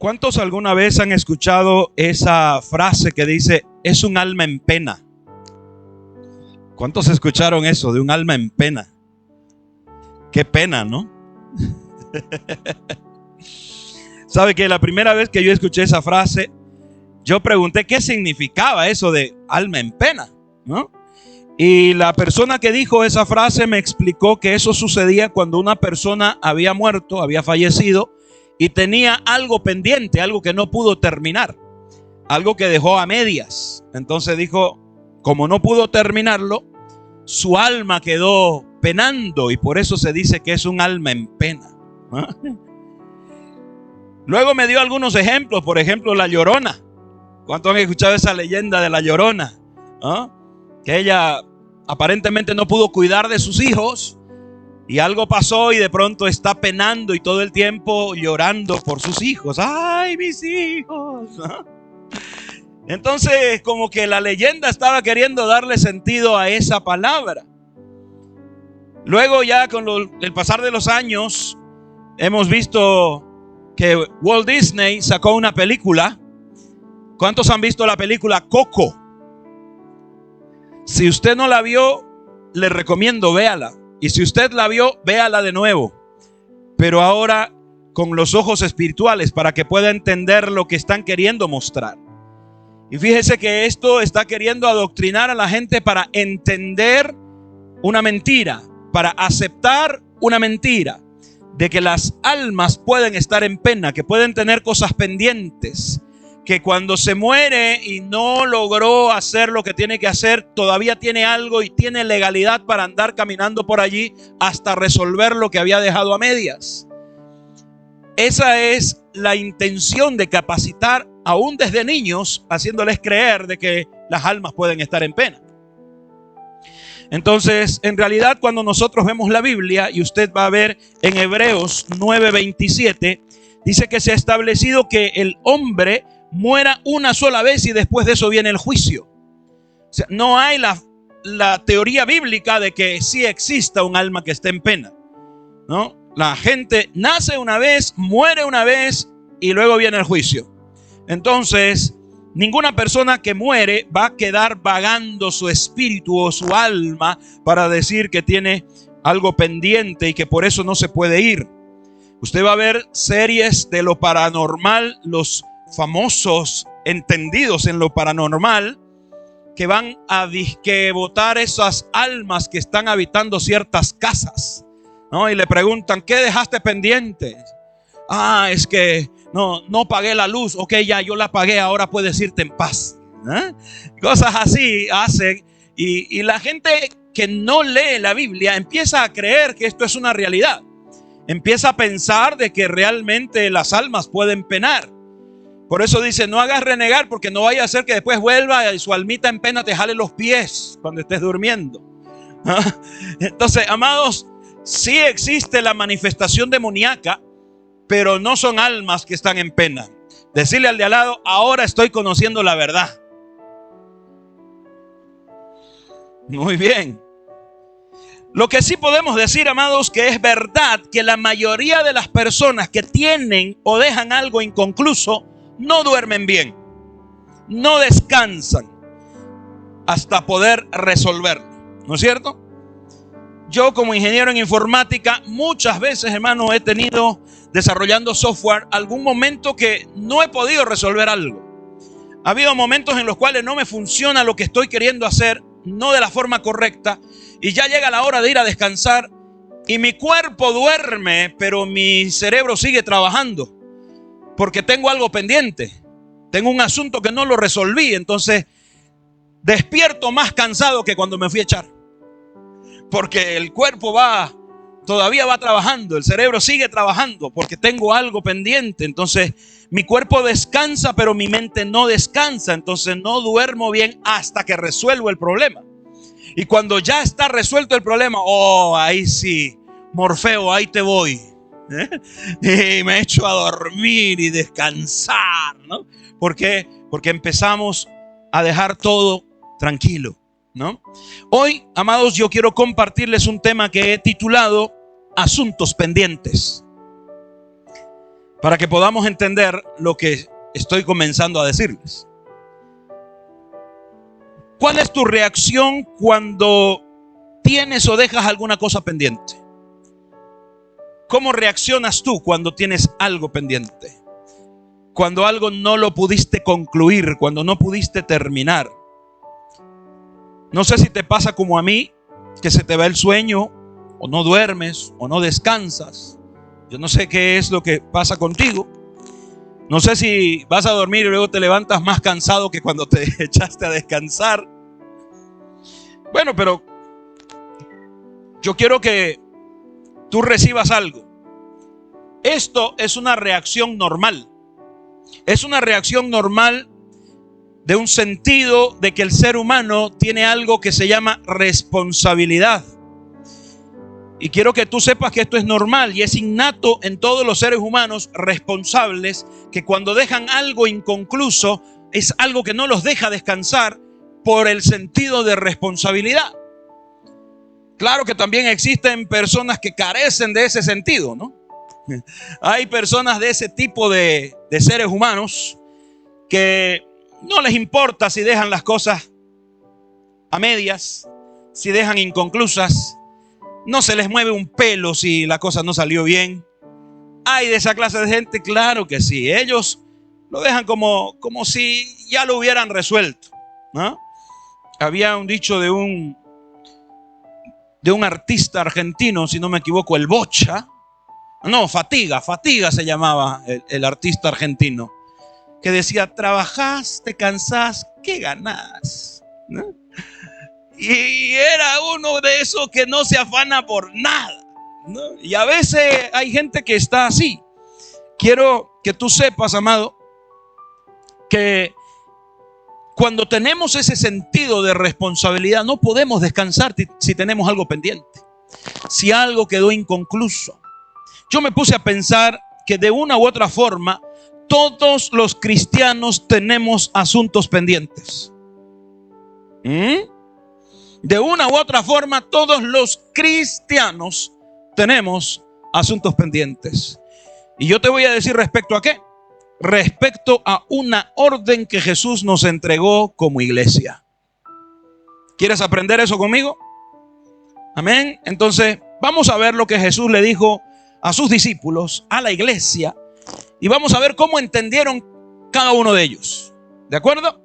¿Cuántos alguna vez han escuchado esa frase que dice, es un alma en pena? ¿Cuántos escucharon eso de un alma en pena? Qué pena, ¿no? ¿Sabe que la primera vez que yo escuché esa frase, yo pregunté qué significaba eso de alma en pena, ¿no? Y la persona que dijo esa frase me explicó que eso sucedía cuando una persona había muerto, había fallecido y tenía algo pendiente, algo que no pudo terminar, algo que dejó a medias. Entonces dijo, como no pudo terminarlo, su alma quedó penando y por eso se dice que es un alma en pena, ¿no? Luego me dio algunos ejemplos, por ejemplo, la Llorona. ¿Cuántos han escuchado esa leyenda de la Llorona? ¿No? Que ella aparentemente no pudo cuidar de sus hijos y algo pasó y de pronto está penando y todo el tiempo llorando por sus hijos. ¡Ay, mis hijos! ¿No? Entonces, como que la leyenda estaba queriendo darle sentido a esa palabra. Luego ya con el pasar de los años hemos visto que Walt Disney sacó una película. ¿Cuántos han visto la película Coco? Si usted no la vio, le recomiendo véala. Y si usted la vio, véala de nuevo. Pero ahora con los ojos espirituales para que pueda entender lo que están queriendo mostrar. Y fíjese que esto está queriendo adoctrinar a la gente para entender una mentira, para aceptar una mentira, de que las almas pueden estar en pena, que pueden tener cosas pendientes, que cuando se muere y no logró hacer lo que tiene que hacer, todavía tiene algo y tiene legalidad para andar caminando por allí hasta resolver lo que había dejado a medias. Esa es la intención de capacitar aún desde niños, haciéndoles creer de que las almas pueden estar en pena. Entonces, en realidad, cuando nosotros vemos la Biblia, y usted va a ver en Hebreos 9:27, dice que se ha establecido que el hombre muera una sola vez y después de eso viene el juicio. O sea, no hay la teoría bíblica de que sí exista un alma que esté en pena, ¿no? La gente nace una vez, muere una vez y luego viene el juicio. Entonces, ninguna persona que muere va a quedar vagando su espíritu o su alma para decir que tiene algo pendiente y que por eso no se puede ir. Usted va a ver series de lo paranormal, los famosos entendidos en lo paranormal, que van a disque botar esas almas que están habitando ciertas casas, ¿no? Y le preguntan, ¿qué dejaste pendiente? Ah, es que no pagué la luz. Ok, ya yo la pagué, ahora puedes irte en paz, ¿eh? Cosas así hacen y la gente que no lee la Biblia empieza a creer que esto es una realidad. Empieza a pensar de que realmente las almas pueden penar. Por eso dice, no hagas renegar, porque no vaya a ser que después vuelva y su almita en pena te jale los pies cuando estés durmiendo. Entonces, amados, sí existe la manifestación demoníaca, pero no son almas que están en pena. Decirle al de al lado, ahora estoy conociendo la verdad. Muy bien. Lo que sí podemos decir, amados, que es verdad que la mayoría de las personas que tienen o dejan algo inconcluso no duermen bien, no descansan hasta poder resolverlo, ¿no es cierto? Yo como ingeniero en informática muchas veces, hermano, he tenido desarrollando software algún momento que no he podido resolver algo. Ha habido momentos en los cuales no me funciona lo que estoy queriendo hacer, no de la forma correcta, y ya llega la hora de ir a descansar y mi cuerpo duerme, pero mi cerebro sigue trabajando porque tengo algo pendiente, tengo un asunto que no lo resolví. Entonces despierto más cansado que cuando me fui a echar, porque el cuerpo todavía va trabajando, el cerebro sigue trabajando porque tengo algo pendiente. Entonces mi cuerpo descansa, pero mi mente no descansa. Entonces no duermo bien hasta que resuelvo el problema. Y cuando ya está resuelto el problema, ahí sí, Morfeo, ahí te voy, ¿eh? Y me echo a dormir y descansar, ¿no? ¿Por qué? Porque empezamos a dejar todo tranquilo, ¿no? Hoy, amados, yo quiero compartirles un tema que he titulado Asuntos pendientes. para que podamos entender lo que estoy comenzando a decirles. ¿Cuál es tu reacción cuando tienes o dejas alguna cosa pendiente? ¿Cómo reaccionas tú cuando tienes algo pendiente? Cuando algo no lo pudiste concluir, cuando no pudiste terminar. No sé si te pasa como a mí, que se te va el sueño, o no duermes, o no descansas. Yo no sé qué es lo que pasa contigo. No sé si vas a dormir y luego te levantas más cansado que cuando te echaste a descansar. Bueno, pero yo quiero que tú recibas algo. Esto es una reacción normal. Es una reacción normal de un sentido de que el ser humano tiene algo que se llama responsabilidad. Y quiero que tú sepas que esto es normal y es innato en todos los seres humanos responsables, que cuando dejan algo inconcluso es algo que no los deja descansar por el sentido de responsabilidad. Claro que también existen personas que carecen de ese sentido, ¿no? Hay personas de ese tipo de seres humanos que no les importa si dejan las cosas a medias, si dejan inconclusas. No se les mueve un pelo si la cosa no salió bien. Hay de esa clase de gente, claro que sí. Ellos lo dejan como si ya lo hubieran resuelto, ¿no? Había un dicho de un artista argentino, si no me equivoco, el Bocha. No, Fatiga se llamaba el artista argentino, que decía: trabajás, te cansás, ¿qué ganás? ¿No? Y era uno de esos que no se afana por nada, ¿no? Y a veces hay gente que está así. Quiero que tú sepas, amado, que cuando tenemos ese sentido de responsabilidad no podemos descansar si tenemos algo pendiente, si algo quedó inconcluso. Yo me puse a pensar que de una u otra forma todos los cristianos tenemos asuntos pendientes. De una u otra forma todos los cristianos tenemos asuntos pendientes. Y yo te voy a decir respecto a qué. Respecto a una orden que Jesús nos entregó como iglesia. ¿Quieres aprender eso conmigo? Amén. Entonces vamos a ver lo que Jesús le dijo a sus discípulos, a la iglesia, y vamos a ver cómo entendieron cada uno de ellos. ¿De acuerdo?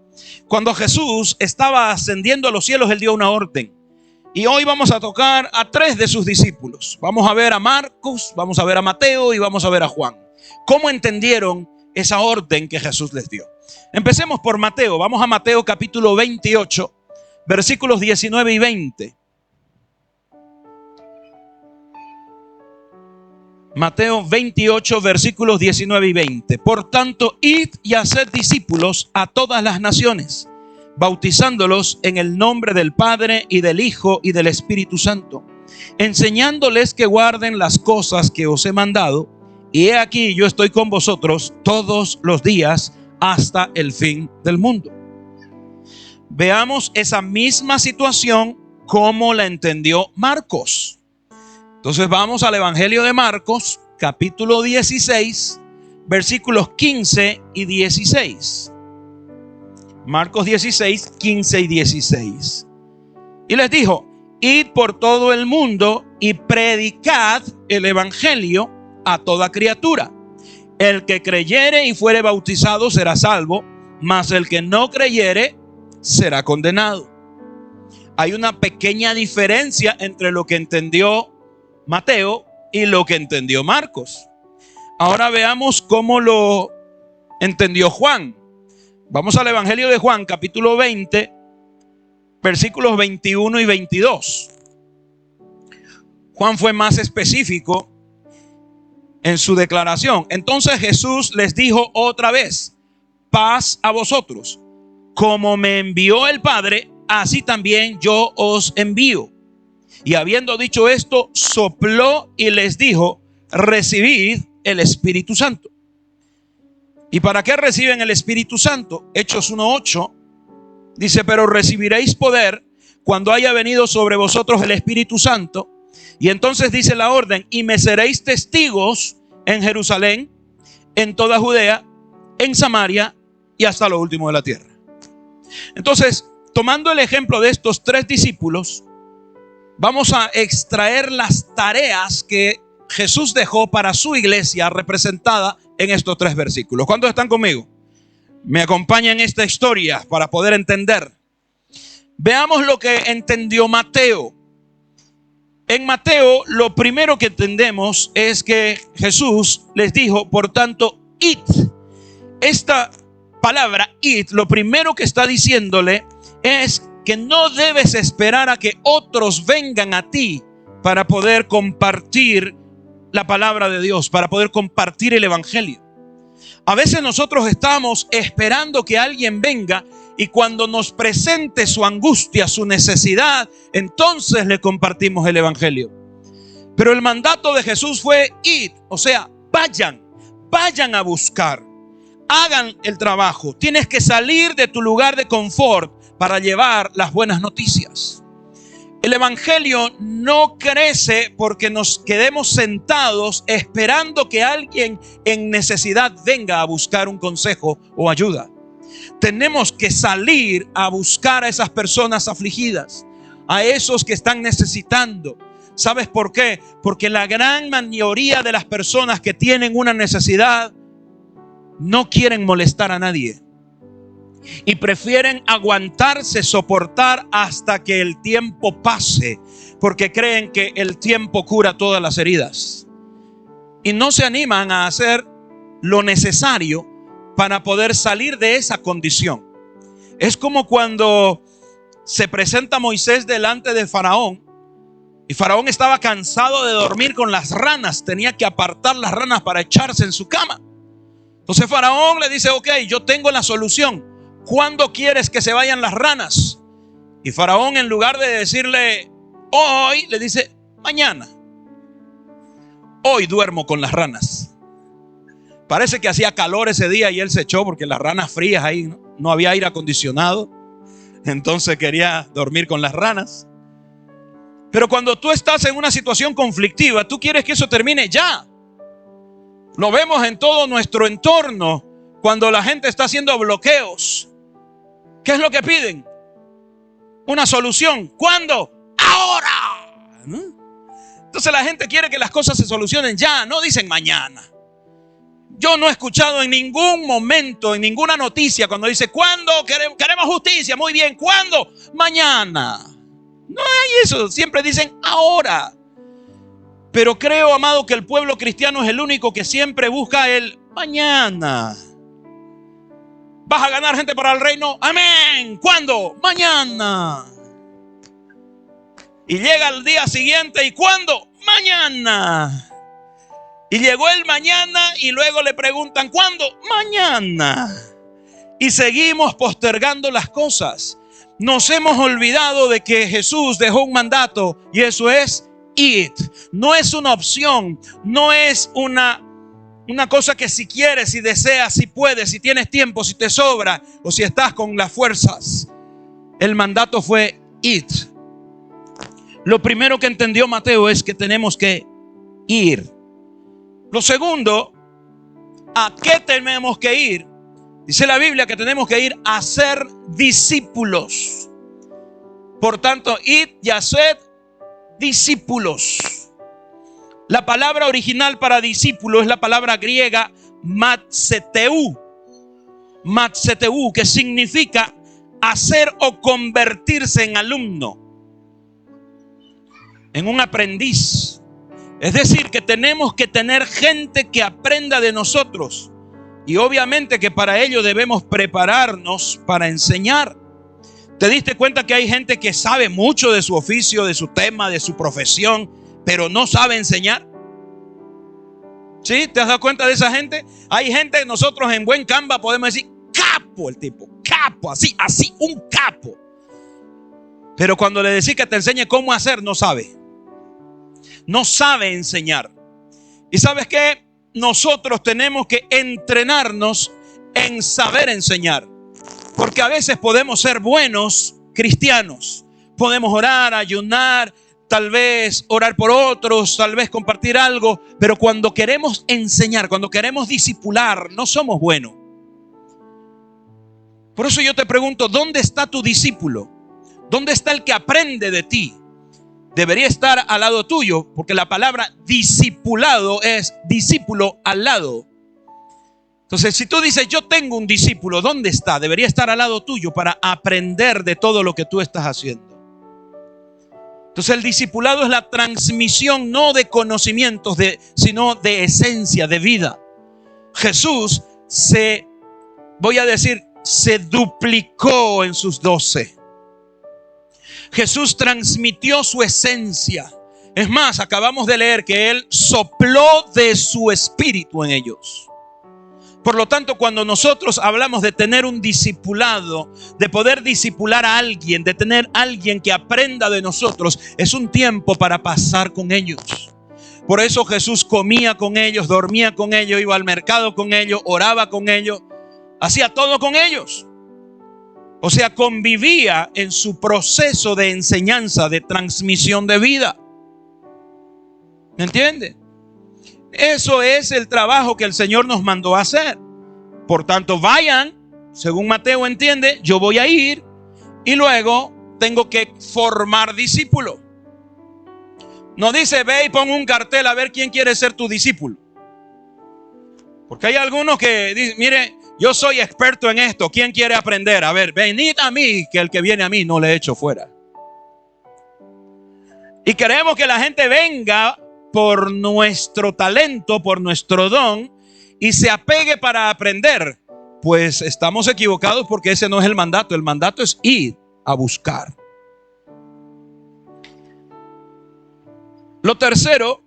Cuando Jesús estaba ascendiendo a los cielos, Él dio una orden. Y hoy vamos a tocar a 3 de sus discípulos. Vamos a ver a Marcos, vamos a ver a Mateo y vamos a ver a Juan. ¿Cómo entendieron esa orden que Jesús les dio? Empecemos por Mateo. Vamos a Mateo capítulo 28, versículos 19 y 20. Mateo 28, versículos 19 y 20. Por tanto, id y haced discípulos a todas las naciones, bautizándolos en el nombre del Padre y del Hijo y del Espíritu Santo, enseñándoles que guarden las cosas que os he mandado. Y he aquí, yo estoy con vosotros todos los días hasta el fin del mundo. Veamos esa misma situación como la entendió Marcos. Entonces vamos al Evangelio de Marcos, capítulo 16, versículos 15 y 16. Marcos 16, 15 y 16. Y les dijo: id por todo el mundo y predicad el Evangelio a toda criatura. El que creyere y fuere bautizado será salvo, mas el que no creyere será condenado. Hay una pequeña diferencia entre lo que entendió Mateo y lo que entendió Marcos. Ahora veamos cómo lo entendió Juan. Vamos al Evangelio de Juan, capítulo 20, versículos 21 y 22. Juan fue más específico en su declaración. Entonces Jesús les dijo otra vez: paz a vosotros. Como me envió el Padre, así también yo os envío. Y habiendo dicho esto, sopló y les dijo: recibid el Espíritu Santo. ¿Y para qué reciben el Espíritu Santo? Hechos 1:8 dice: pero recibiréis poder cuando haya venido sobre vosotros el Espíritu Santo. Y entonces dice la orden: y me seréis testigos en Jerusalén, en toda Judea, en Samaria y hasta lo último de la tierra. Entonces, tomando el ejemplo de estos 3 discípulos, vamos a extraer las tareas que Jesús dejó para su iglesia representada en estos 3 versículos. ¿Cuántos están conmigo? Me acompañan en esta historia para poder entender. Veamos lo que entendió Mateo. En Mateo, lo primero que entendemos es que Jesús les dijo, por tanto, id. Esta palabra id, lo primero que está diciéndole es que no debes esperar a que otros vengan a ti para poder compartir la palabra de Dios, para poder compartir el evangelio. A veces nosotros estamos esperando que alguien venga y cuando nos presente su angustia, su necesidad, entonces le compartimos el evangelio. Pero el mandato de Jesús fue id, o sea, vayan a buscar, hagan el trabajo. Tienes que salir de tu lugar de confort para llevar las buenas noticias. El evangelio no crece porque nos quedemos sentados esperando que alguien en necesidad venga a buscar un consejo o ayuda. Tenemos que salir a buscar a esas personas afligidas, a esos que están necesitando. ¿Sabes por qué? Porque la gran mayoría de las personas que tienen una necesidad no quieren molestar a nadie y prefieren aguantarse, soportar hasta que el tiempo pase, porque creen que el tiempo cura todas las heridas y no se animan a hacer lo necesario para poder salir de esa condición. Es como cuando se presenta Moisés delante de Faraón y Faraón estaba cansado de dormir con las ranas, tenía que apartar las ranas para echarse en su cama. Entonces Faraón le dice, ok, yo tengo la solución. ¿Cuándo quieres que se vayan las ranas? Y Faraón, en lugar de decirle hoy, le dice mañana. Hoy duermo con las ranas. Parece que hacía calor ese día y él se echó porque las ranas frías ahí, no había aire acondicionado. Entonces quería dormir con las ranas. Pero cuando tú estás en una situación conflictiva, tú quieres que eso termine ya. Lo vemos en todo nuestro entorno cuando la gente está haciendo bloqueos. ¿Qué es lo que piden? Una solución. ¿Cuándo? Ahora. Entonces la gente quiere que las cosas se solucionen ya, no dicen mañana. Yo no he escuchado en ningún momento, en ninguna noticia, cuando dice ¿cuándo queremos justicia? Muy bien, ¿cuándo? Mañana. No hay eso, siempre dicen ahora. Pero creo, amado, que el pueblo cristiano es el único que siempre busca el mañana. ¿Vas a ganar gente para el reino? Amén. ¿Cuándo? Mañana. Y llega el día siguiente, ¿y cuándo? Mañana. Y llegó el mañana y luego le preguntan ¿cuándo? Mañana. Y seguimos postergando las cosas. Nos hemos olvidado de que Jesús dejó un mandato y eso es id. No es una opción, no es una cosa que si quieres, si deseas, si puedes, si tienes tiempo, si te sobra o si estás con las fuerzas. El mandato fue id. Lo primero que entendió Mateo es que tenemos que ir. Lo segundo, ¿a qué tenemos que ir? Dice la Biblia que tenemos que ir a ser discípulos. Por tanto, id y haced discípulos. La palabra original para discípulo es la palabra griega matseteu. Matseteu, que significa hacer o convertirse en alumno, en un aprendiz. Es decir, que tenemos que tener gente que aprenda de nosotros. Y obviamente que para ello debemos prepararnos para enseñar. ¿Te diste cuenta que hay gente que sabe mucho de su oficio, de su tema, de su profesión, pero no sabe enseñar? ¿Sí? ¿Te has dado cuenta de esa gente? Hay gente, nosotros en buen Canva podemos decir capo el tipo, capo, así, un capo. Pero cuando le decís que te enseñe cómo hacer, no sabe. No sabe enseñar. ¿Y sabes qué? Nosotros tenemos que entrenarnos en saber enseñar. Porque a veces podemos ser buenos cristianos. Podemos orar, ayunar, tal vez orar por otros, tal vez compartir algo, pero cuando queremos enseñar, cuando queremos discipular, no somos buenos. Por eso yo te pregunto, ¿dónde está tu discípulo? ¿Dónde está el que aprende de ti? Debería estar al lado tuyo, porque la palabra discipulado es discípulo al lado. Entonces, si tú dices, yo tengo un discípulo, ¿dónde está? Debería estar al lado tuyo para aprender de todo lo que tú estás haciendo. Entonces, el discipulado es la transmisión no de conocimientos, sino de esencia, de vida. Jesús se duplicó en sus 12. Jesús transmitió su esencia. Es más, acabamos de leer que Él sopló de su espíritu en ellos. Por lo tanto, cuando nosotros hablamos de tener un discipulado, de poder discipular a alguien, de tener a alguien que aprenda de nosotros, es un tiempo para pasar con ellos. Por eso Jesús comía con ellos, dormía con ellos, iba al mercado con ellos, oraba con ellos, hacía todo con ellos. O sea, convivía en su proceso de enseñanza, de transmisión de vida. ¿Me entiende? Eso es el trabajo que el Señor nos mandó a hacer. Por tanto, vayan, según Mateo entiende, yo voy a ir y luego tengo que formar discípulos. No dice, ve y pon un cartel a ver quién quiere ser tu discípulo. Porque hay algunos que dicen, mire, yo soy experto en esto, ¿quién quiere aprender? A ver, venid a mí, que el que viene a mí no le echo fuera. Y queremos que la gente venga por nuestro talento, por nuestro don, y se apegue para aprender. Pues estamos equivocados, porque ese no es el mandato. El mandato es ir a buscar. Lo tercero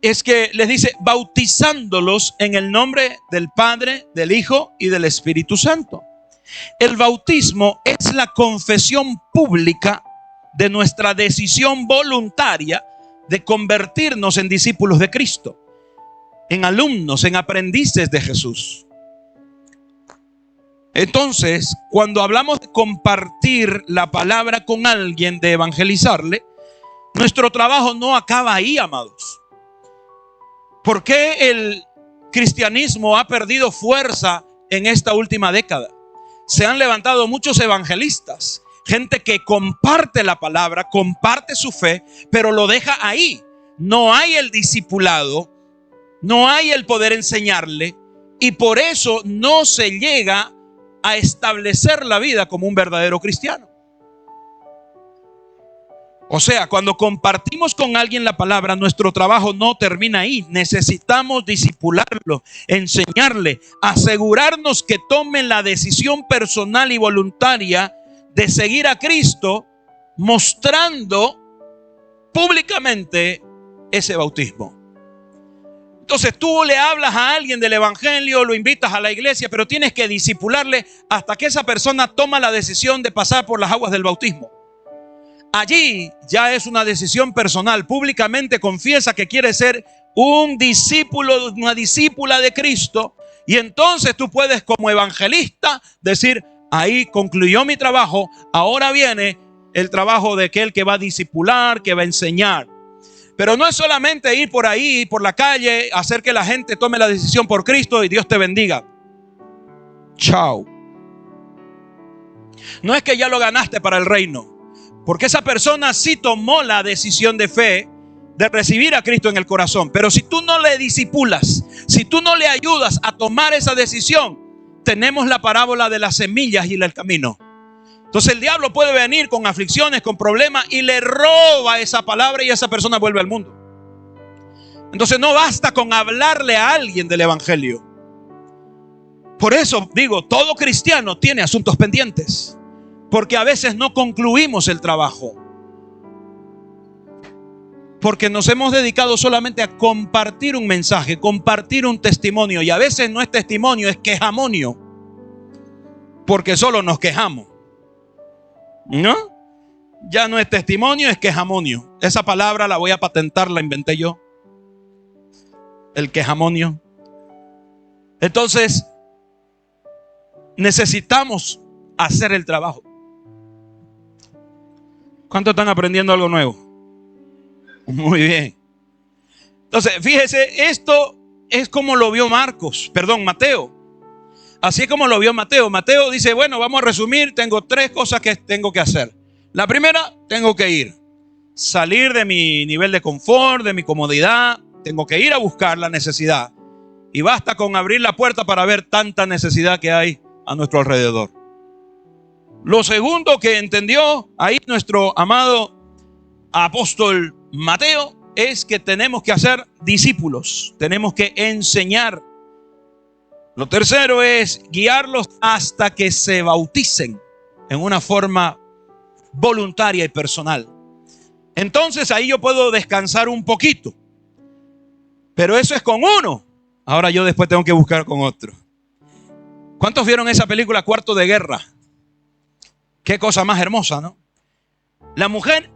es que les dice, bautizándolos en el nombre del Padre, del Hijo y del Espíritu Santo. El bautismo es la confesión pública de nuestra decisión voluntaria de convertirnos en discípulos de Cristo, en alumnos, en aprendices de Jesús. Entonces, cuando hablamos de compartir la palabra con alguien, de evangelizarle, nuestro trabajo no acaba ahí, amados. ¿Por qué el cristianismo ha perdido fuerza en esta última década? Se han levantado muchos evangelistas, gente que comparte la palabra, comparte su fe, pero lo deja ahí. No hay el discipulado, no hay el poder enseñarle, y por eso no se llega a establecer la vida como un verdadero cristiano. O sea, cuando compartimos con alguien la palabra, nuestro trabajo no termina ahí. Necesitamos discipularlo, enseñarle, asegurarnos que tome la decisión personal y voluntaria de seguir a Cristo, mostrando públicamente ese bautismo. Entonces tú le hablas a alguien del evangelio, lo invitas a la iglesia, pero tienes que discipularle hasta que esa persona toma la decisión de pasar por las aguas del bautismo. Allí ya es una decisión personal. Públicamente confiesa que quiere ser un discípulo, una discípula de Cristo. Y entonces tú puedes, como evangelista, decir, ahí concluyó mi trabajo. Ahora viene el trabajo de aquel que va a discipular, que va a enseñar. Pero no es solamente ir por ahí, por la calle, hacer que la gente tome la decisión por Cristo y Dios te bendiga. Chao. No es que ya lo ganaste para el reino. Porque esa persona sí tomó la decisión de fe de recibir a Cristo en el corazón. Pero si tú no le discipulas, si tú no le ayudas a tomar esa decisión, tenemos la parábola de las semillas y el camino. Entonces el diablo puede venir con aflicciones, con problemas, y le roba esa palabra y esa persona vuelve al mundo. Entonces no basta con hablarle a alguien del evangelio. Por eso digo, todo cristiano tiene asuntos pendientes. Porque a veces no concluimos el trabajo. Porque nos hemos dedicado solamente a compartir un mensaje, compartir un testimonio. Y a veces no es testimonio, es quejamonio. Porque solo nos quejamos. ¿No? Ya no es testimonio, es quejamonio. Esa palabra la voy a patentar, la inventé yo. El quejamonio. Entonces, necesitamos hacer el trabajo. ¿Cuántos están aprendiendo algo nuevo? Muy bien. Entonces, fíjese, esto es como lo vio Mateo. Así es como lo vio Mateo. Mateo dice, bueno, vamos a resumir, tengo 3 cosas que tengo que hacer. La primera, tengo que ir. Salir de mi nivel de confort, de mi comodidad. Tengo que ir a buscar la necesidad. Y basta con abrir la puerta para ver tanta necesidad que hay a nuestro alrededor. Lo segundo que entendió ahí nuestro amado apóstol Mateo es que tenemos que hacer discípulos. Tenemos que enseñar. Lo tercero es guiarlos hasta que se bauticen en una forma voluntaria y personal. Entonces ahí yo puedo descansar un poquito. Pero eso es con uno. Ahora yo después tengo que buscar con otro. ¿Cuántos vieron esa película Cuarto de Guerra? Qué cosa más hermosa, ¿no? La mujer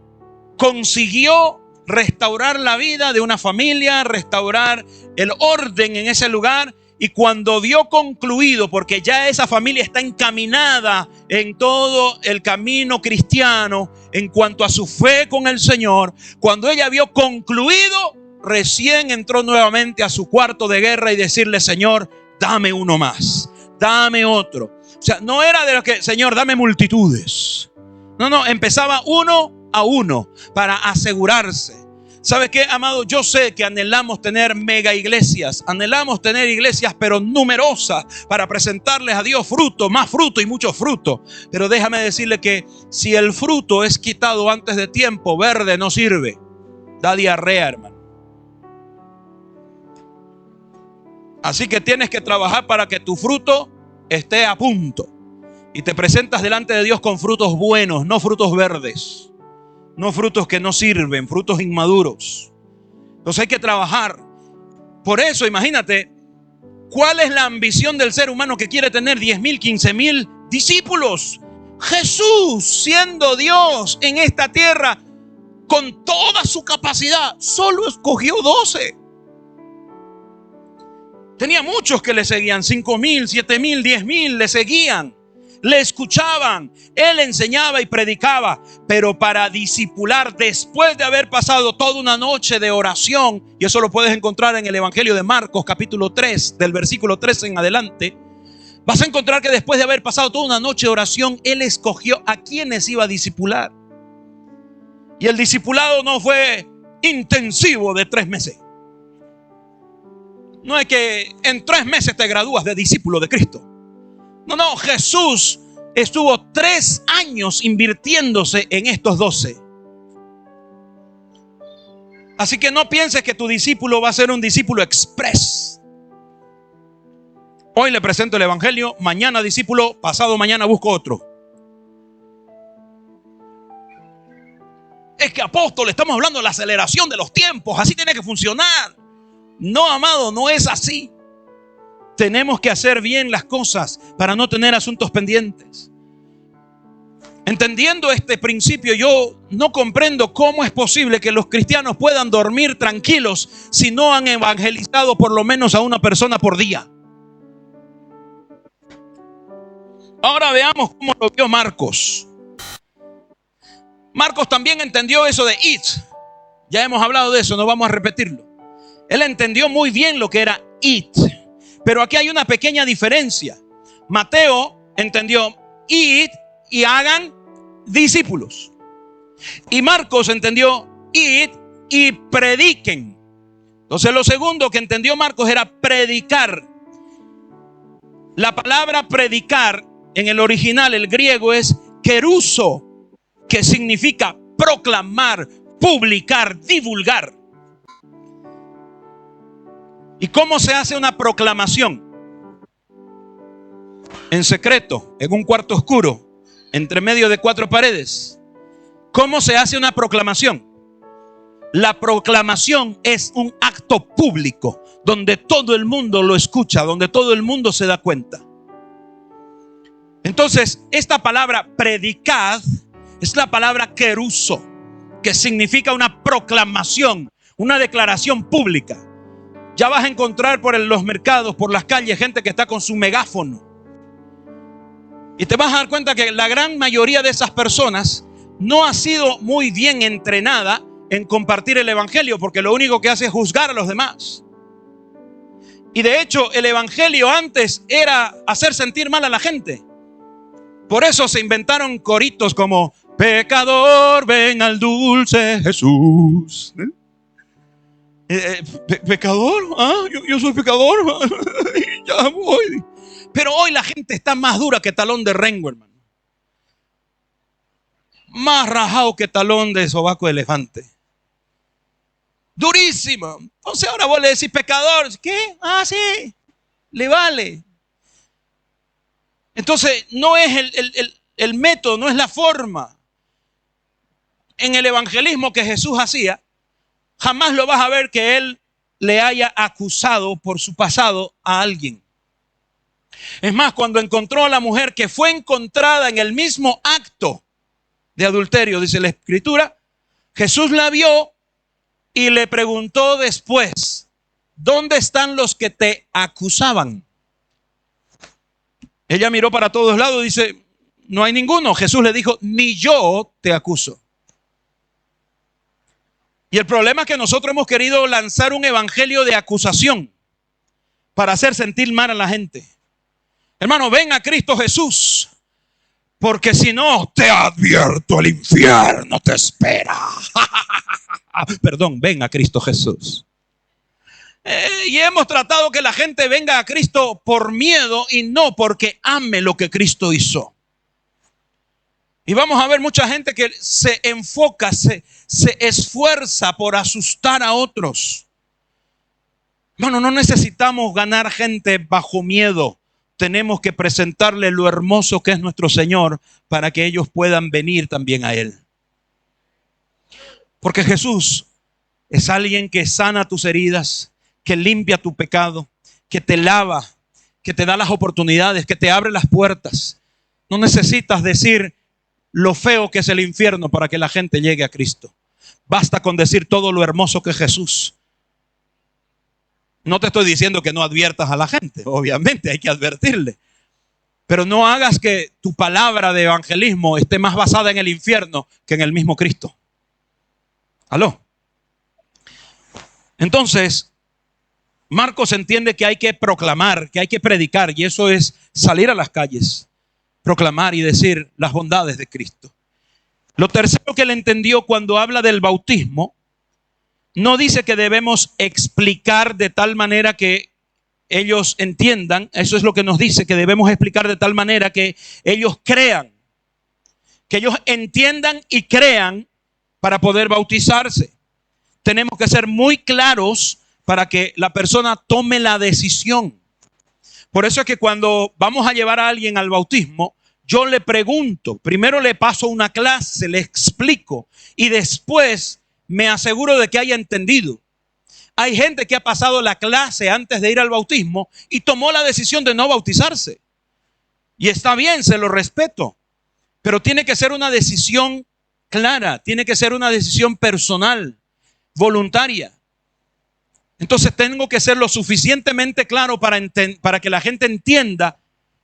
consiguió restaurar la vida de una familia, restaurar el orden en ese lugar. Y cuando vio concluido, porque ya esa familia está encaminada en todo el camino cristiano en cuanto a su fe con el Señor, cuando ella vio concluido, recién entró nuevamente a su cuarto de guerra y decirle, Señor, dame uno más, dame otro. O sea, no era de lo que, Señor, dame multitudes. No, empezaba uno a uno para asegurarse. ¿Sabe qué, amado? Yo sé que anhelamos tener mega iglesias, anhelamos tener iglesias pero numerosas para presentarles a Dios fruto, más fruto y mucho fruto. Pero déjame decirle que si el fruto es quitado antes de tiempo, verde no sirve. Da diarrea, hermano. Así que tienes que trabajar para que tu fruto esté a punto. Y te presentas delante de Dios con frutos buenos, no frutos verdes. No frutos que no sirven, frutos inmaduros. Entonces hay que trabajar. Por eso, imagínate, ¿cuál es la ambición del ser humano que quiere tener 10,000, 15,000 discípulos? Jesús, siendo Dios en esta tierra, con toda su capacidad, solo escogió 12. Tenía muchos que le seguían, 5,000, 7,000, 10,000 le seguían. Le escuchaban, él enseñaba y predicaba, pero para discipular después de haber pasado toda una noche de oración, y eso lo puedes encontrar en el Evangelio de Marcos capítulo 3, del versículo 13 en adelante, vas a encontrar que después de haber pasado toda una noche de oración, él escogió a quienes iba a discipular. Y el discipulado no fue intensivo de 3 meses. No es que en 3 meses te gradúas de discípulo de Cristo. No, Jesús estuvo 3 años invirtiéndose en estos 12. Así que no pienses que tu discípulo va a ser un discípulo express. Hoy le presento el evangelio, mañana discípulo, pasado mañana busco otro. Es que, apóstol, estamos hablando de la aceleración de los tiempos, así tiene que funcionar. No, amado, no es así. Tenemos que hacer bien las cosas para no tener asuntos pendientes. Entendiendo este principio, yo no comprendo cómo es posible que los cristianos puedan dormir tranquilos si no han evangelizado por lo menos a una persona por día. Ahora veamos cómo lo vio Marcos. Marcos también entendió eso de it. Ya hemos hablado de eso, no vamos a repetirlo. Él entendió muy bien lo que era it. Pero aquí hay una pequeña diferencia. Mateo entendió id y hagan discípulos. Y Marcos entendió id y prediquen. Entonces lo segundo que entendió Marcos era predicar. La palabra predicar en el original, el griego, es keruso, que significa proclamar, publicar, divulgar. ¿Y cómo se hace una proclamación? En secreto, en un cuarto oscuro, entre medio de 4 paredes. ¿Cómo se hace una proclamación? La proclamación es un acto público donde todo el mundo lo escucha, donde todo el mundo se da cuenta. Entonces, esta palabra predicad es la palabra keruso, que significa una proclamación, una declaración pública. Ya vas a encontrar por los mercados, por las calles, gente que está con su megáfono. Y te vas a dar cuenta que la gran mayoría de esas personas no ha sido muy bien entrenada en compartir el evangelio, porque lo único que hace es juzgar a los demás. Y de hecho, el evangelio antes era hacer sentir mal a la gente. Por eso se inventaron coritos como: pecador, ven al dulce Jesús. Pecador, yo soy pecador. Ya voy. Pero hoy la gente está más dura que talón de rengo, hermano. Más rajado que talón de sobaco de elefante. Durísimo. Entonces ahora vos le decís pecador. ¿Qué? Sí, le vale. Entonces no es el método, no es la forma. En el evangelismo que Jesús hacía, jamás lo vas a ver que él le haya acusado por su pasado a alguien. Es más, cuando encontró a la mujer que fue encontrada en el mismo acto de adulterio, dice la Escritura, Jesús la vio y le preguntó después: ¿dónde están los que te acusaban? Ella miró para todos lados y dice: no hay ninguno. Jesús le dijo: ni yo te acuso. Y el problema es que nosotros hemos querido lanzar un evangelio de acusación para hacer sentir mal a la gente. Hermano, ven a Cristo Jesús, porque si no, te advierto, el infierno te espera. Perdón, ven a Cristo Jesús. Y hemos tratado que la gente venga a Cristo por miedo y no porque ame lo que Cristo hizo. Y vamos a ver mucha gente que se enfoca, se esfuerza por asustar a otros. Bueno, no necesitamos ganar gente bajo miedo. Tenemos que presentarle lo hermoso que es nuestro Señor para que ellos puedan venir también a Él. Porque Jesús es alguien que sana tus heridas, que limpia tu pecado, que te lava, que te da las oportunidades, que te abre las puertas. No necesitas decir lo feo que es el infierno para que la gente llegue a Cristo. Basta con decir todo lo hermoso que es Jesús. No te estoy diciendo que no adviertas a la gente, obviamente hay que advertirle. Pero no hagas que tu palabra de evangelismo esté más basada en el infierno que en el mismo Cristo. ¿Aló? Entonces, Marcos entiende que hay que proclamar, que hay que predicar, y eso es salir a las calles, proclamar y decir las bondades de Cristo. Lo tercero que él entendió cuando habla del bautismo, no dice que debemos explicar de tal manera que ellos entiendan. Eso es lo que nos dice, que debemos explicar de tal manera que ellos crean, que ellos entiendan y crean para poder bautizarse. Tenemos que ser muy claros para que la persona tome la decisión. Por eso es que cuando vamos a llevar a alguien al bautismo, yo le pregunto, primero le paso una clase, le explico y después me aseguro de que haya entendido. Hay gente que ha pasado la clase antes de ir al bautismo y tomó la decisión de no bautizarse. Y está bien, se lo respeto, pero tiene que ser una decisión clara, tiene que ser una decisión personal, voluntaria. Entonces tengo que ser lo suficientemente claro para que la gente entienda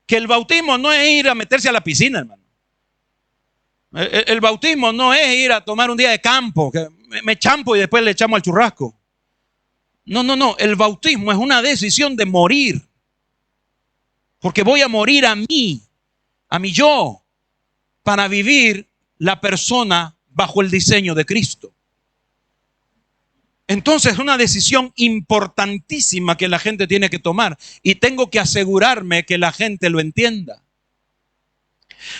que el bautismo no es ir a meterse a la piscina, hermano. El bautismo no es ir a tomar un día de campo, que me champo y después le echamos al churrasco. No. El bautismo es una decisión de morir. Porque voy a morir a mi yo, para vivir la persona bajo el diseño de Cristo. Entonces es una decisión importantísima que la gente tiene que tomar y tengo que asegurarme que la gente lo entienda.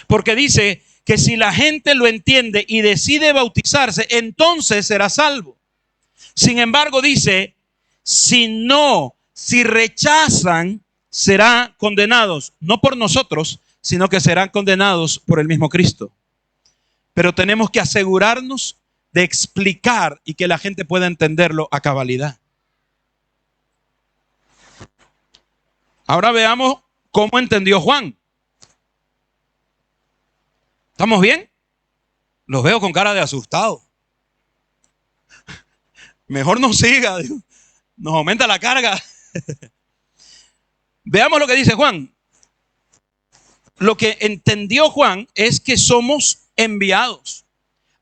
Porque dice que si la gente lo entiende y decide bautizarse, entonces será salvo. Sin embargo, dice, si rechazan, serán condenados, no por nosotros, sino que serán condenados por el mismo Cristo. Pero tenemos que asegurarnos de explicar y que la gente pueda entenderlo a cabalidad. Ahora veamos cómo entendió Juan. ¿Estamos bien? Los veo con cara de asustado. Mejor no siga, nos aumenta la carga. Veamos lo que dice Juan. Lo que entendió Juan es que somos enviados.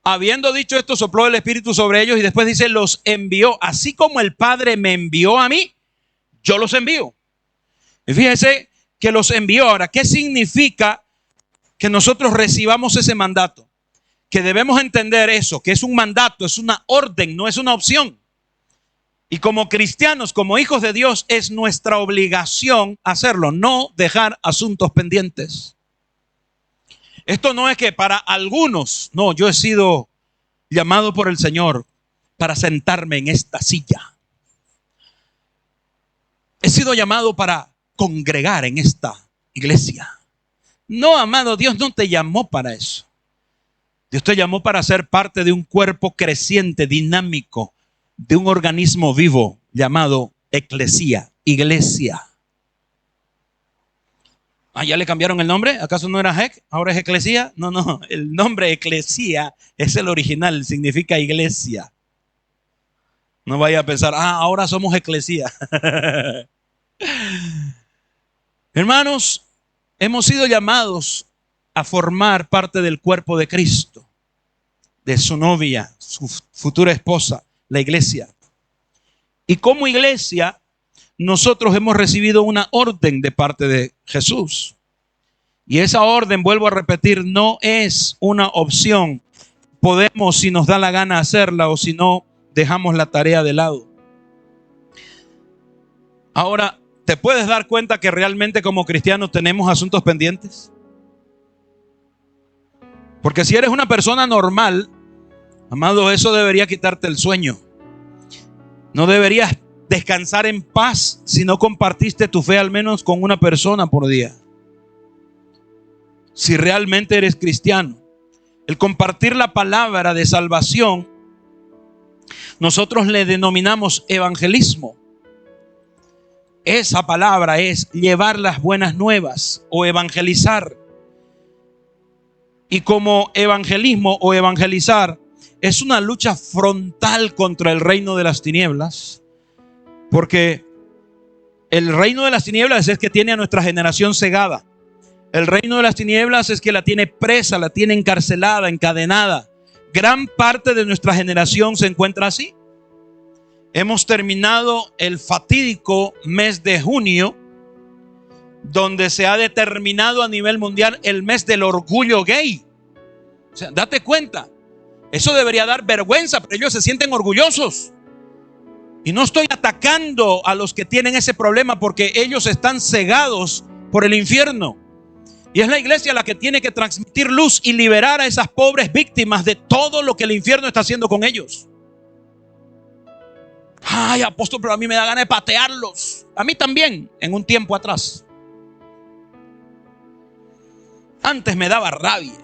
Habiendo dicho esto, sopló el Espíritu sobre ellos y después dice, los envió. Así como el Padre me envió a mí, yo los envío. Y fíjese que los envió. Ahora, ¿qué significa que nosotros recibamos ese mandato? Que debemos entender eso, que es un mandato, es una orden, no es una opción. Y como cristianos, como hijos de Dios, es nuestra obligación hacerlo, no dejar asuntos pendientes. Esto no es que para algunos, no, yo he sido llamado por el Señor para sentarme en esta silla. He sido llamado para congregar en esta iglesia. No, amado, Dios no te llamó para eso. Dios te llamó para ser parte de un cuerpo creciente, dinámico, de un organismo vivo llamado eclesía, iglesia. Ah, ¿ya le cambiaron el nombre? ¿Acaso no era HEC? ¿Ahora es eclesía? No, el nombre eclesía es el original, significa iglesia. No vaya a pensar, ahora somos eclesía. Hermanos, hemos sido llamados a formar parte del cuerpo de Cristo, de su novia, su futura esposa, la iglesia. Y como iglesia, nosotros hemos recibido una orden de parte de Jesús. Y esa orden, vuelvo a repetir, no es una opción. Podemos, si nos da la gana, hacerla, o si no, dejamos la tarea de lado. Ahora, ¿te puedes dar cuenta que realmente como cristianos tenemos asuntos pendientes? Porque si eres una persona normal, amado, eso debería quitarte el sueño. No deberías descansar en paz si no compartiste tu fe al menos con una persona por día. Si realmente eres cristiano, el compartir la palabra de salvación, nosotros le denominamos evangelismo. Esa palabra es llevar las buenas nuevas o evangelizar. Y como evangelismo o evangelizar es una lucha frontal contra el reino de las tinieblas, porque el reino de las tinieblas es que tiene a nuestra generación cegada. El reino de las tinieblas es que la tiene presa, la tiene encarcelada, encadenada. Gran parte de nuestra generación se encuentra así. Hemos terminado el fatídico mes de junio, donde se ha determinado a nivel mundial el mes del orgullo gay. O sea, date cuenta, eso debería dar vergüenza, pero ellos se sienten orgullosos. Y no estoy atacando a los que tienen ese problema, porque ellos están cegados por el infierno. Y es la iglesia la que tiene que transmitir luz y liberar a esas pobres víctimas de todo lo que el infierno está haciendo con ellos. Ay, apóstol, pero a mí me da ganas de patearlos. A mí también, en un tiempo atrás. Antes me daba rabia.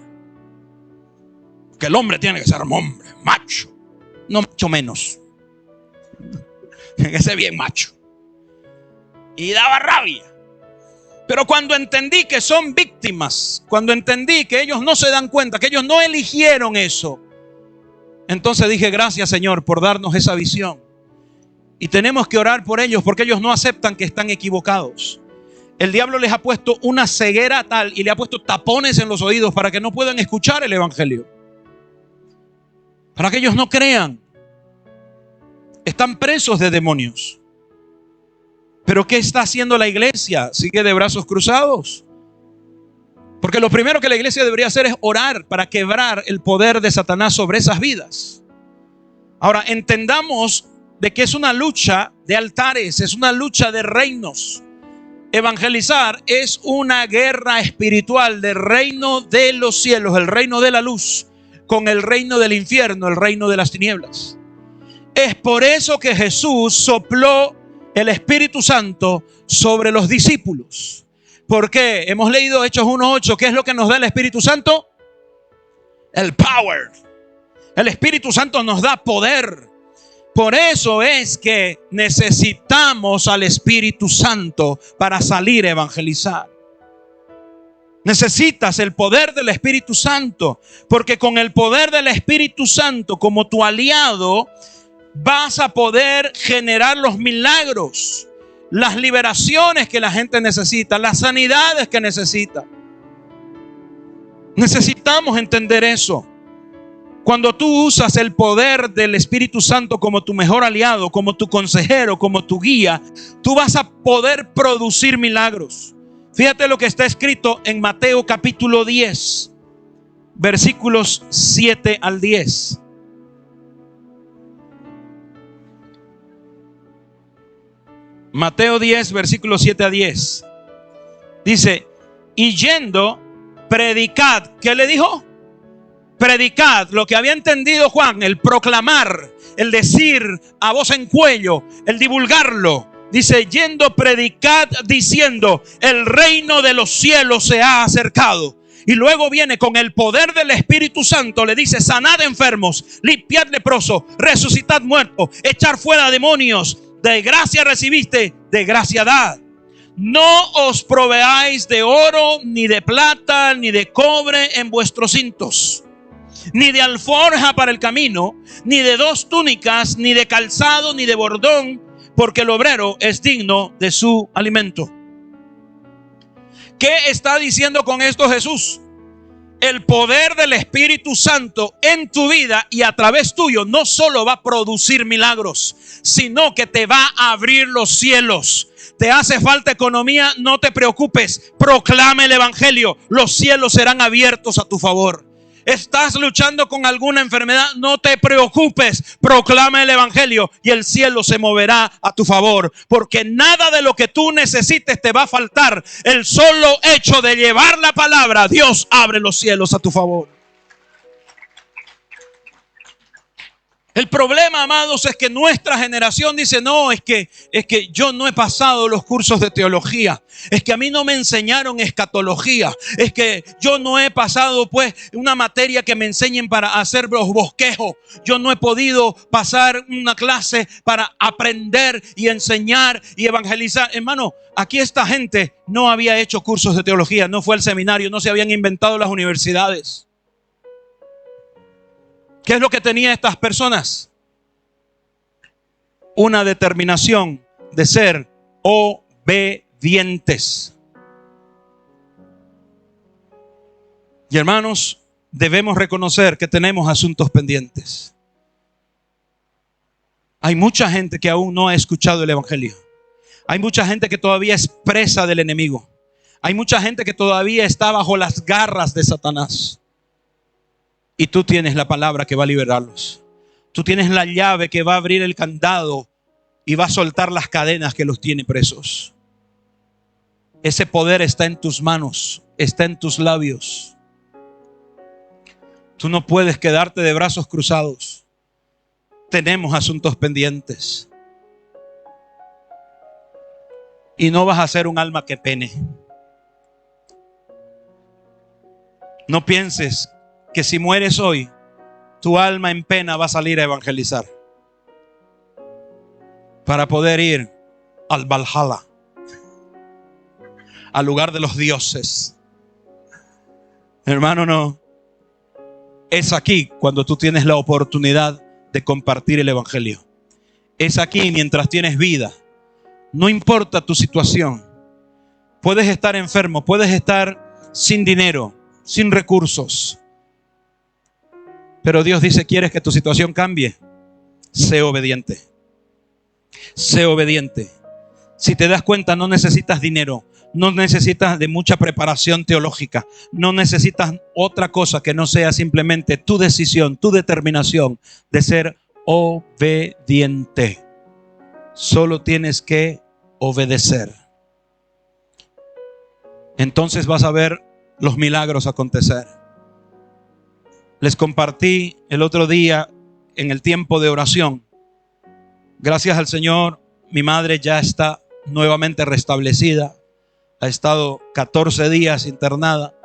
Que el hombre tiene que ser hombre, macho. No macho menos. Tiene que ser bien macho. Y daba rabia. Pero cuando entendí que son víctimas, cuando entendí que ellos no se dan cuenta, que ellos no eligieron eso, entonces dije, gracias Señor por darnos esa visión. Y tenemos que orar por ellos, porque ellos no aceptan que están equivocados. El diablo les ha puesto una ceguera tal y le ha puesto tapones en los oídos para que no puedan escuchar el evangelio, para que ellos no crean. Están presos de demonios. Pero ¿qué está haciendo la iglesia? ¿Sigue de brazos cruzados? Porque lo primero que la iglesia debería hacer es orar para quebrar el poder de Satanás sobre esas vidas. Ahora, entendamos de que es una lucha de altares, es una lucha de reinos. Evangelizar es una guerra espiritual del reino de los cielos, el reino de la luz, con el reino del infierno, el reino de las tinieblas. Es por eso que Jesús sopló el Espíritu Santo sobre los discípulos. ¿Por qué? Hemos leído Hechos 1:8. ¿Qué es lo que nos da el Espíritu Santo? El power. El Espíritu Santo nos da poder. Por eso es que necesitamos al Espíritu Santo para salir a evangelizar. Necesitas el poder del Espíritu Santo, porque con el poder del Espíritu Santo como tu aliado, vas a poder generar los milagros, las liberaciones que la gente necesita, las sanidades que necesita. Necesitamos entender eso. Cuando tú usas el poder del Espíritu Santo como tu mejor aliado, como tu consejero, como tu guía, tú vas a poder producir milagros. Fíjate lo que está escrito en Mateo capítulo 10, versículos 7 al 10. Mateo 10, versículos 7 a 10. Dice, y yendo, predicad. ¿Qué le dijo? Predicad, lo que había entendido Juan, el proclamar, el decir a voz en cuello, el divulgarlo. Dice, yendo, predicad diciendo, el reino de los cielos se ha acercado. Y luego viene con el poder del Espíritu Santo, le dice, sanad enfermos, limpiad leprosos, resucitad muertos, echar fuera demonios. De gracia recibiste, de gracia dad. No os proveáis de oro, ni de plata, ni de cobre en vuestros cintos, ni de alforja para el camino, ni de 2 túnicas, ni de calzado, ni de bordón, porque el obrero es digno de su alimento. ¿Qué está diciendo con esto Jesús? El poder del Espíritu Santo en tu vida y a través tuyo no solo va a producir milagros, sino que te va a abrir los cielos. ¿Te hace falta economía? No te preocupes. Proclama el evangelio. Los cielos serán abiertos a tu favor. ¿Estás luchando con alguna enfermedad? No te preocupes. Proclama el evangelio y el cielo se moverá a tu favor. Porque nada de lo que tú necesites te va a faltar. El solo hecho de llevar la palabra, Dios abre los cielos a tu favor. El problema, amados, es que nuestra generación dice, no, es que yo no he pasado los cursos de teología. Es que a mí no me enseñaron escatología. Es que yo no he pasado pues una materia que me enseñen para hacer los bosquejos. Yo no he podido pasar una clase para aprender y enseñar y evangelizar. Hermano, aquí esta gente no había hecho cursos de teología, no fue al seminario, no se habían inventado las universidades. ¿Qué es lo que tenían estas personas? Una determinación de ser obedientes. Y hermanos, debemos reconocer que tenemos asuntos pendientes. Hay mucha gente que aún no ha escuchado el evangelio. Hay mucha gente que todavía es presa del enemigo. Hay mucha gente que todavía está bajo las garras de Satanás. Y tú tienes la palabra que va a liberarlos. Tú tienes la llave que va a abrir el candado y va a soltar las cadenas que los tiene presos. Ese poder está en tus manos, está en tus labios. Tú no puedes quedarte de brazos cruzados. Tenemos asuntos pendientes. Y no vas a ser un alma que pene. No pienses que si mueres hoy, tu alma en pena va a salir a evangelizar para poder ir al Valhalla, al lugar de los dioses. Hermano, no. Es aquí cuando tú tienes la oportunidad de compartir el evangelio. Es aquí mientras tienes vida. No importa tu situación. Puedes estar enfermo, puedes estar sin dinero, sin recursos. Pero Dios dice, ¿quieres que tu situación cambie? Sé obediente. Sé obediente. Si te das cuenta, no necesitas dinero. No necesitas de mucha preparación teológica. No necesitas otra cosa que no sea simplemente tu decisión, tu determinación de ser obediente. Solo tienes que obedecer. Entonces vas a ver los milagros acontecer. Les compartí el otro día en el tiempo de oración. Gracias al Señor, mi madre ya está nuevamente restablecida. Ha estado 14 días internada.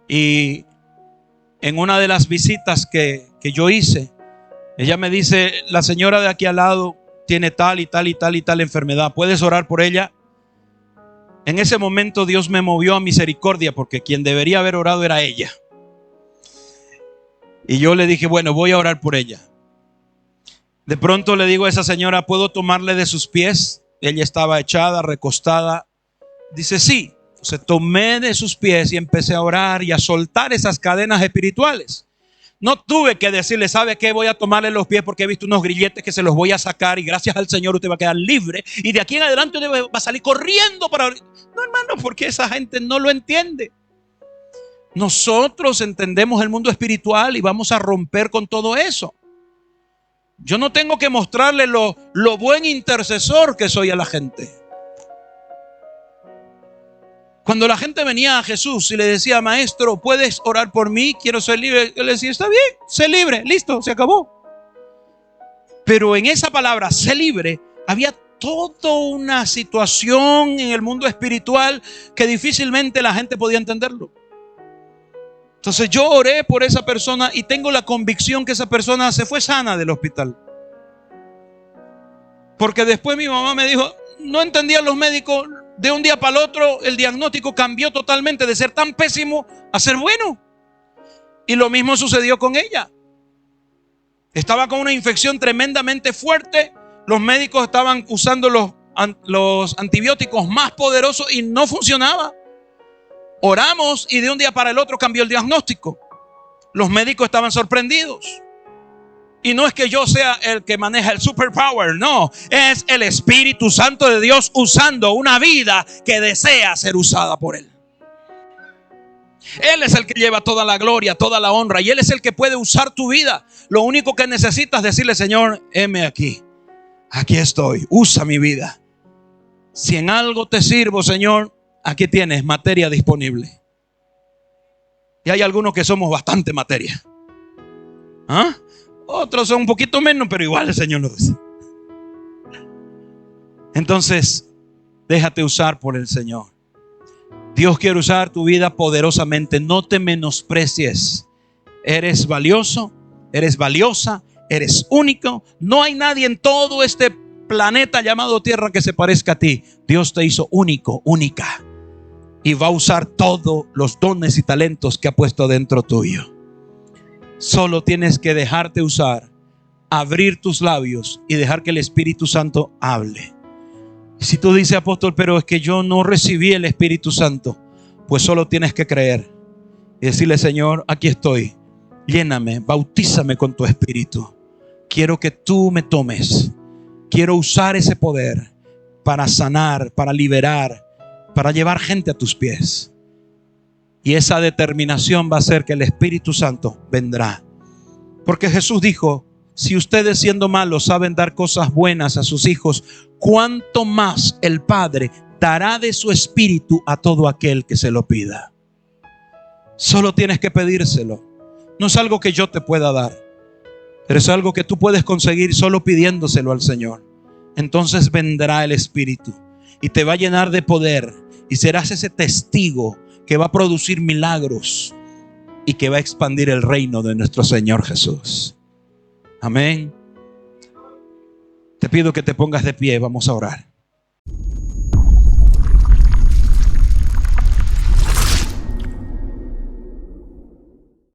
Y en una de las visitas que yo hice, ella me dice, la señora de aquí al lado tiene tal y tal y tal y tal enfermedad. ¿Puedes orar por ella? En ese momento Dios me movió a misericordia porque quien debería haber orado era ella. Y yo le dije, bueno, voy a orar por ella. De pronto le digo a esa señora, ¿puedo tomarle de sus pies? Ella estaba echada, recostada. Dice, sí. Entonces tomé de sus pies y empecé a orar y a soltar esas cadenas espirituales. No tuve que decirle, ¿sabe qué? Voy a tomarle los pies porque he visto unos grilletes que se los voy a sacar y gracias al Señor usted va a quedar libre y de aquí en adelante usted va a salir corriendo para... No, hermano, porque esa gente no lo entiende. Nosotros entendemos el mundo espiritual y vamos a romper con todo eso. Yo no tengo que mostrarle lo buen intercesor que soy a la gente. Cuando la gente venía a Jesús y le decía, maestro, ¿puedes orar por mí? Quiero ser libre. Él le decía, está bien, sé libre, listo, se acabó. Pero en esa palabra, sé libre, había toda una situación en el mundo espiritual que difícilmente la gente podía entenderlo. Entonces yo oré por esa persona y tengo la convicción que esa persona se fue sana del hospital. Porque después mi mamá me dijo, no entendían los médicos. De un día para el otro el diagnóstico cambió totalmente de ser tan pésimo a ser bueno. Y lo mismo sucedió con ella. Estaba con una infección tremendamente fuerte. Los médicos estaban usando los antibióticos más poderosos y no funcionaba. Oramos y de un día para el otro cambió el diagnóstico. Los médicos estaban sorprendidos. Y no es que yo sea el que maneja el superpower, no. Es el Espíritu Santo de Dios usando una vida que desea ser usada por Él. Él es el que lleva toda la gloria, toda la honra. Y Él es el que puede usar tu vida. Lo único que necesitas es decirle, Señor, heme aquí. Aquí estoy, usa mi vida. Si en algo te sirvo, Señor, aquí tienes materia disponible. Y hay algunos que somos bastante materia. ¿Ah? Otros son un poquito menos, pero igual el Señor lo dice. Entonces, déjate usar por el Señor. Dios quiere usar tu vida poderosamente. No te menosprecies. Eres valioso, eres valiosa, eres único. No hay nadie en todo este planeta llamado Tierra que se parezca a ti. Dios te hizo único, única. Y va a usar todos los dones y talentos que ha puesto dentro tuyo. Solo tienes que dejarte usar, abrir tus labios y dejar que el Espíritu Santo hable. Y si tú dices, apóstol, pero es que yo no recibí el Espíritu Santo, pues solo tienes que creer y decirle, Señor, aquí estoy, lléname, bautízame con tu Espíritu. Quiero que tú me tomes. Quiero usar ese poder para sanar, para liberar, para llevar gente a tus pies. Y esa determinación va a hacer que el Espíritu Santo vendrá. Porque Jesús dijo, si ustedes siendo malos saben dar cosas buenas a sus hijos, ¿cuánto más el Padre dará de su Espíritu a todo aquel que se lo pida? Solo tienes que pedírselo. No es algo que yo te pueda dar, pero es algo que tú puedes conseguir solo pidiéndoselo al Señor. Entonces vendrá el Espíritu y te va a llenar de poder y serás ese testigo que va a producir milagros y que va a expandir el reino de nuestro Señor Jesús. Amén. Te pido que te pongas de pie, vamos a orar.